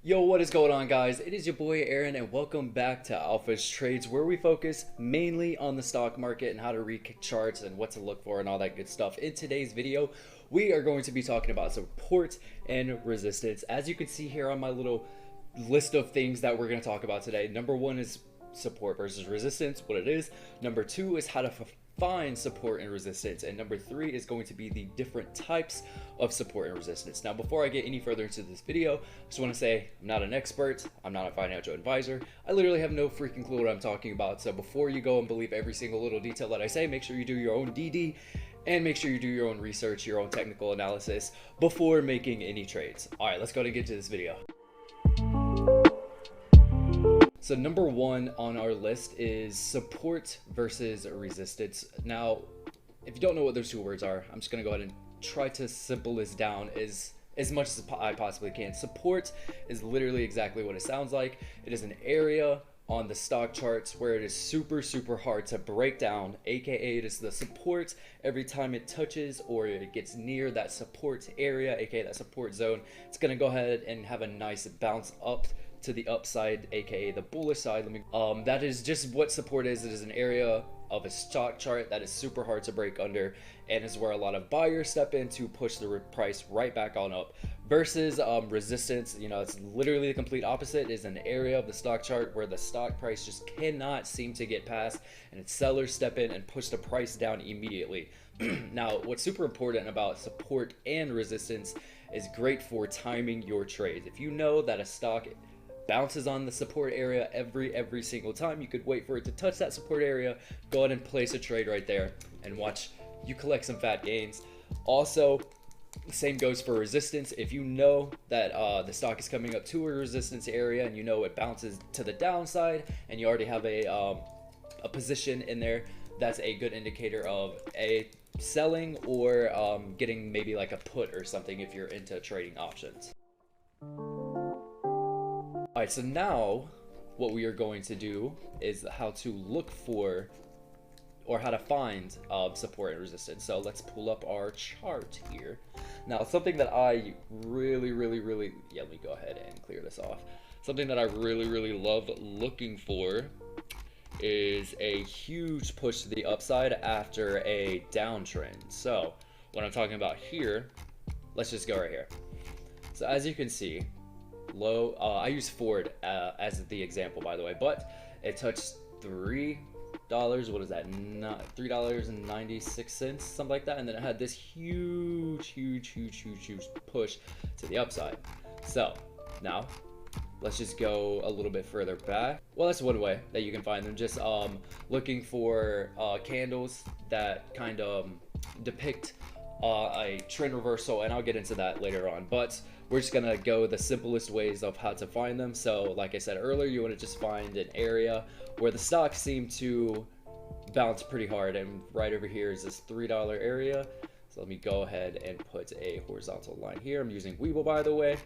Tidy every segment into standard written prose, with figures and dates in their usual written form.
Yo, what is going on, guys? It is your boy Aaron, and welcome back to Alpha's Trades, where we focus mainly on the stock market and how to read charts and what to look for and all that good stuff. In today's video, we are going to be talking about support and resistance. As you can see here on my little list of things that we're going to talk about today, number one is support versus resistance, what it is. Number two is how to find support and resistance, and number three is going to be the different types of support and resistance. Now, before I get any further into this video, I just want to say I'm not an expert, I'm not a financial advisor, I literally have no freaking clue what I'm talking about. So before you go and believe every single little detail that I say, make sure you do your own DD and make sure you do your own research, your own technical analysis before making any trades. All right, let's go and get to this video. So number one on our list is support versus resistance. Now, if you don't know what those two words are, I'm just going to go ahead and try to simple this down as much as I possibly can. Support is literally exactly what it sounds like. It is an area on the stock charts where it is super hard to break down, aka it is the support. Every time it touches or it gets near that support area, aka that support zone, it's going to go ahead and have a nice bounce up to the upside, aka the bullish side. That is just what support is. It is an area of a stock chart that is super hard to break under, and is where a lot of buyers step in to push the price right back on up. Versus resistance, you know, it's literally the complete opposite. It is an area of the stock chart where the stock price just cannot seem to get past, and its sellers step in and push the price down immediately. Now, what's super important about support and resistance is great for timing your trades. If you know that a stock bounces on the support area every single time, you could wait for it to touch that support area, go ahead and place a trade right there and watch you collect some fat gains. Also, same goes for resistance. If you know that the stock is coming up to a resistance area and you know it bounces to the downside and you already have a position in there, that's a good indicator of a selling or getting maybe like a put or something if you're into trading options. Alright, so now what we are going to do is how to look for or how to find support and resistance. So let's pull up our chart here. Now, something that I really, let me go ahead and clear this off. Something that I really love looking for is a huge push to the upside after a downtrend. So what I'm talking about here, let's just go right here. So as you can see, low, I use Ford as the example, by the way, but it touched $3, what is that, $3.96, something like that, and then it had this huge push to the upside. So now let's just go a little bit further back. Well, that's one way that you can find them, just looking for candles that kind of depict a trend reversal, and I'll get into that later on, but we're just gonna go the simplest ways of how to find them. So like I said earlier, you want to just find an area where the stocks seem to bounce pretty hard, and right over here is this $3 area. So let me go ahead and put a horizontal line here. I'm using Webull, by the way.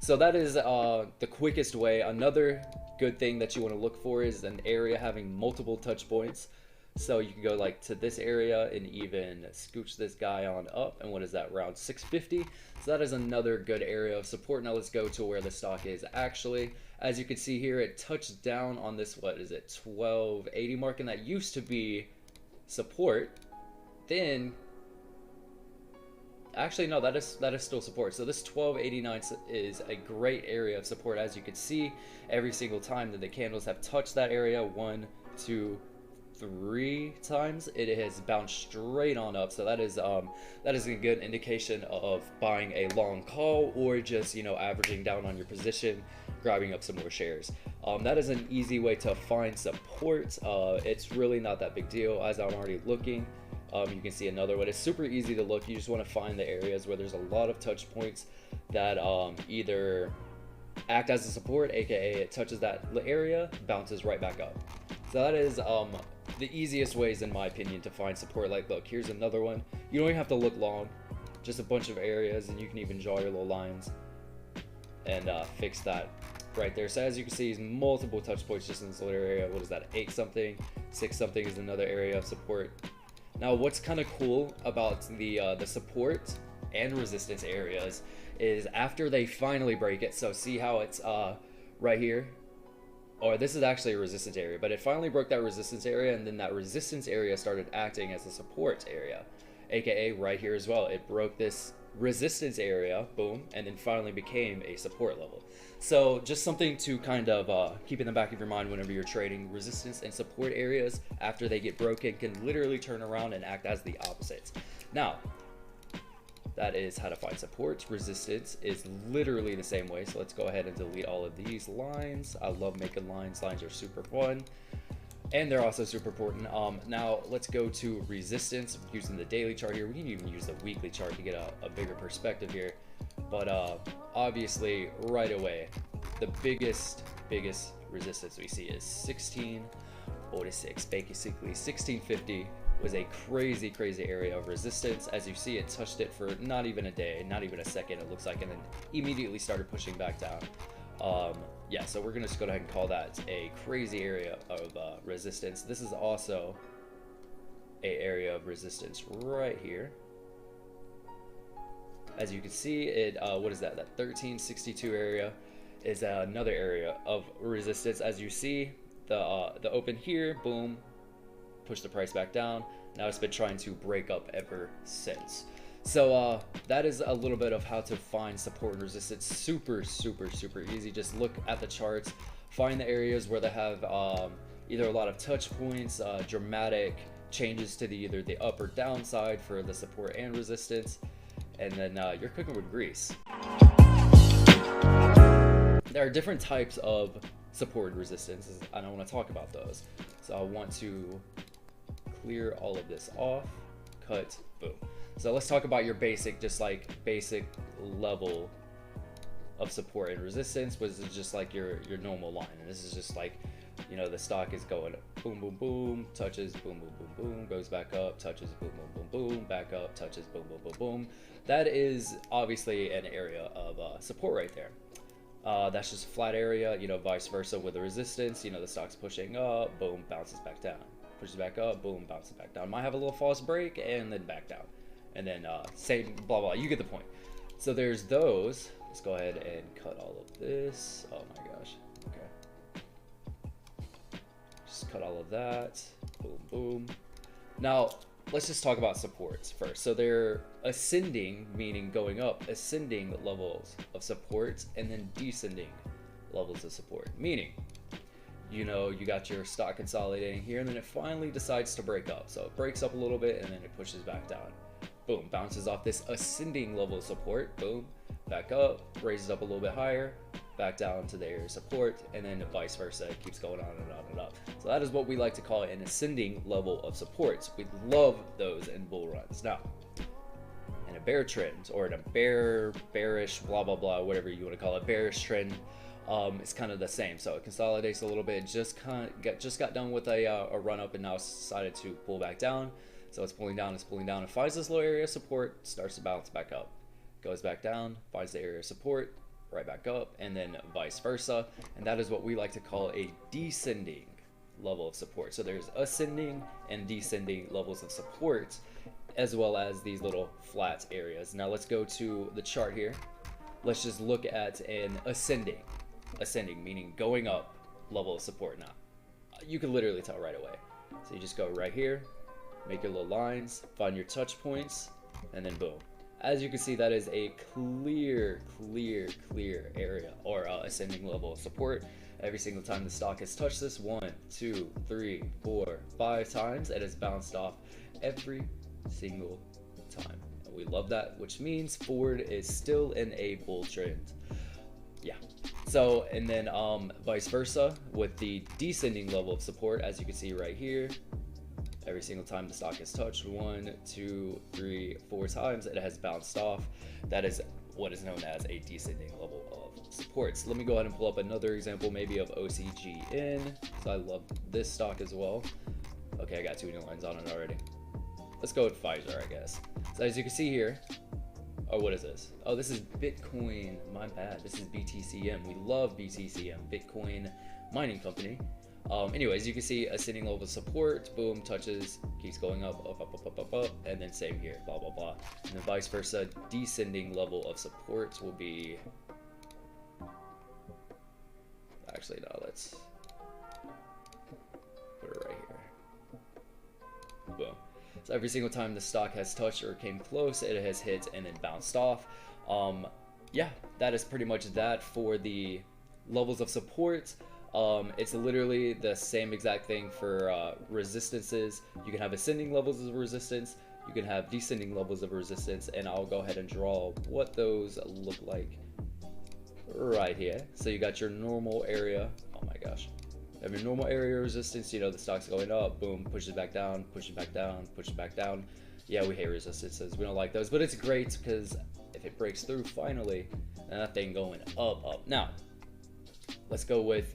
So that is the quickest way. Another good thing that you want to look for is an area having multiple touch points. So you can go like to this area and even scooch this guy on up, and what is that, around 650? So that is another good area of support. Now let's go to where the stock is actually. As you can see here, it touched down on this, what is it, 1280 mark, and that used to be support. Then actually no, that is still support. So this 1289 is a great area of support. As you can see, every single time that the candles have touched that area, 1, 2, 3 times, it has bounced straight on up. So that is a good indication of buying a long call, or just, you know, averaging down on your position, grabbing up some more shares. That is an easy way to find support. It's really not that big deal. As I'm already looking, you can see another one. It's super easy to look. You just want to find the areas where there's a lot of touch points that either act as a support, aka it touches that area, bounces right back up. So that is the easiest ways, in my opinion, to find support. Like, look, here's another one. You don't even have to look long, just a bunch of areas, and you can even draw your little lines and fix that right there. So as you can see, multiple touch points just in this little area. What is that, 8 something, 6 something is another area of support. Now, what's kind of cool about the support and resistance areas is after they finally break it. So see how it's right here, or this is actually a resistance area, but it finally broke that resistance area, and then that resistance area started acting as a support area, aka right here as well. It broke this resistance area, boom, and then finally became a support level. So just something to kind of keep in the back of your mind whenever you're trading. Resistance and support areas, after they get broken, can literally turn around and act as the opposites. Now, that is how to find support. Resistance is literally the same way. So let's go ahead and delete all of these lines. I love making lines. Lines are super fun. And they're also super important. Now let's go to resistance using the daily chart here. We can even use the weekly chart to get a bigger perspective here. But obviously right away, the biggest resistance we see is 1646. Basically 1650 was a crazy area of resistance. As you see, it touched it for not even a day, not even a second, it looks like, and then immediately started pushing back down. Yeah, so we're gonna just go ahead and call that a crazy area of resistance. This is also a area of resistance right here. As you can see, it what is that 1362 area is another area of resistance. As you see, the open here, boom, push the price back down. Now it's been trying to break up ever since. So that is a little bit of how to find support and resistance. Super easy. Just look at the charts, find the areas where they have either a lot of touch points, dramatic changes to either the up or down side for the support and resistance, and then you're cooking with grease. There are different types of support and resistance, and I want to talk about those. So I want to clear all of this off, cut, boom. So let's talk about your basic, just like basic level of support and resistance, which is just like your normal line. And this is just like, you know, the stock is going boom, boom, boom, touches, boom, boom, boom, boom, goes back up, touches, boom, boom, boom, boom, back up, touches, boom, boom, boom, boom. That is obviously an area of support right there. That's just a flat area, you know, vice versa with the resistance. You know, the stock's pushing up, boom, bounces back down. Pushes back up, boom, bounces back down. Might have a little false break and then back down. And then same, blah, blah, you get the point. So there's those. Let's go ahead and cut all of this. Oh my gosh, okay. Just cut all of that, boom, boom. Now, let's just talk about supports first. So they're ascending, meaning going up, ascending levels of support, and then descending levels of support, meaning, you know, you got your stock consolidating here, and then it finally decides to break up. So it breaks up a little bit, and then it pushes back down. Boom, bounces off this ascending level of support, boom, back up, raises up a little bit higher, back down to the area of support, and then vice versa. It keeps going on and on and up. So that is what we like to call an ascending level of support. We love those in bull runs. Now, in a bear trend, or in a bearish, blah, blah, blah, whatever you want to call it, bearish trend, it's kind of the same. So it consolidates a little bit, just got done with a run up, and now it's decided to pull back down. So it's pulling down, it finds this low area of support, starts to bounce back up, goes back down, finds the area of support, right back up, and then vice versa. And that is what we like to call a descending level of support. So there's ascending and descending levels of support, as well as these little flat areas. Now let's go to the chart here. Let's just look at an ascending meaning going up level of support. Now you can literally tell right away. So you just go right here, make your little lines, find your touch points, and then boom. As you can see, that is a clear area, or ascending level of support. Every single time the stock has touched this, 1, 2, 3, 4, 5 times, it has bounced off every single time. And we love that, which means Ford is still in a bull trend. Yeah. So, and then vice versa with the descending level of support, as you can see right here. Every single time the stock is touched, 1, 2, 3, 4 times, it has bounced off. That is what is known as a descending level of supports. Let me go ahead and pull up another example, maybe of OCGN. So I love this stock as well. Okay, I got 2 new lines on it already. Let's go with Pfizer, I guess. So as you can see here, oh, what is this? Oh, this is Bitcoin. My bad. This is BTCM. We love BTCM, Bitcoin mining company. Anyways, you can see ascending level of support, boom, touches, keeps going up, and then same here, blah, blah, blah. And then vice versa, descending level of support will be, actually, no, let's put it right here. Boom. So every single time the stock has touched or came close, it has hit and then bounced off. Yeah, that is pretty much that for the levels of support. It's literally the same exact thing for resistances. You can have ascending levels of resistance, you can have descending levels of resistance, and I'll go ahead and draw what those look like right here. So you got your normal area. Oh my gosh. You have your normal area resistance, you know, the stock's going up, boom, pushes back down, pushes back down, pushes back down. Yeah, we hate resistances, we don't like those, but it's great because if it breaks through finally, then that thing going up. Now, let's go with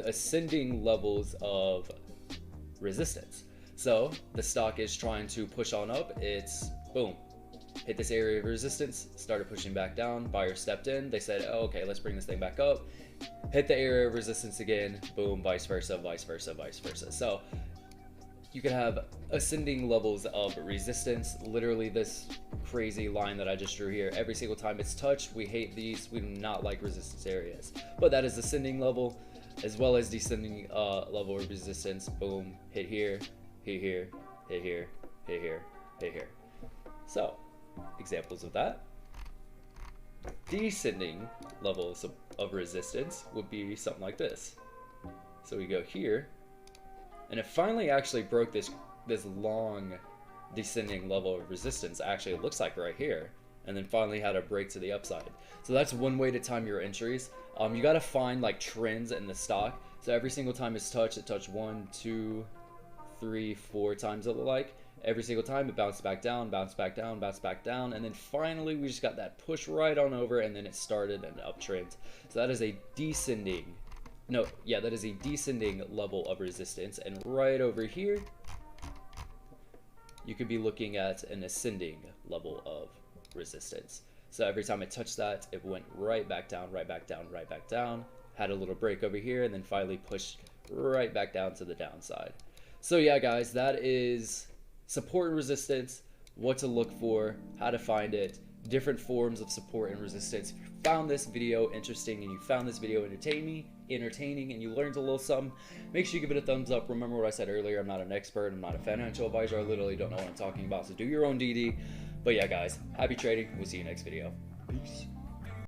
ascending levels of resistance. So the stock is trying to push on up, it's boom, hit this area of resistance, started pushing back down, buyer stepped in, they said, oh, okay, let's bring this thing back up, hit the area of resistance again, boom, vice versa, vice versa, vice versa. So you can have ascending levels of resistance, literally this crazy line that I just drew here. Every single time it's touched, we hate these, we do not like resistance areas. But that is ascending level, as well as descending level of resistance. Boom, hit here, hit here, hit here, hit here, hit here. So, examples of that. Descending levels of resistance would be something like this. So we go here, and it finally actually broke this long descending level of resistance. Actually, it looks like right here, and then finally had a break to the upside. So that's one way to time your entries. You got to find like trends in the stock. So every single time it's touched, it touched 1, 2, 3, 4 times it looked like. Every single time it bounced back down, bounced back down, bounced back down, and then finally we just got that push right on over, and then it started an uptrend. So that is a descending. No, yeah, that is a descending level of resistance, and right over here you could be looking at an ascending level of resistance. So every time it touched that, it went right back down, right back down, right back down, had a little break over here, and then finally pushed right back down to the downside. So yeah, guys, that is support and resistance, what to look for, how to find it, different forms of support and resistance. If you found this video interesting and you found this video entertaining and you learned a little something, make sure you give it a thumbs up. Remember what I said earlier, I'm not an expert, I'm not a financial advisor, I literally don't know what I'm talking about, so do your own DD. But yeah, guys, happy trading, we'll see you next video. Peace.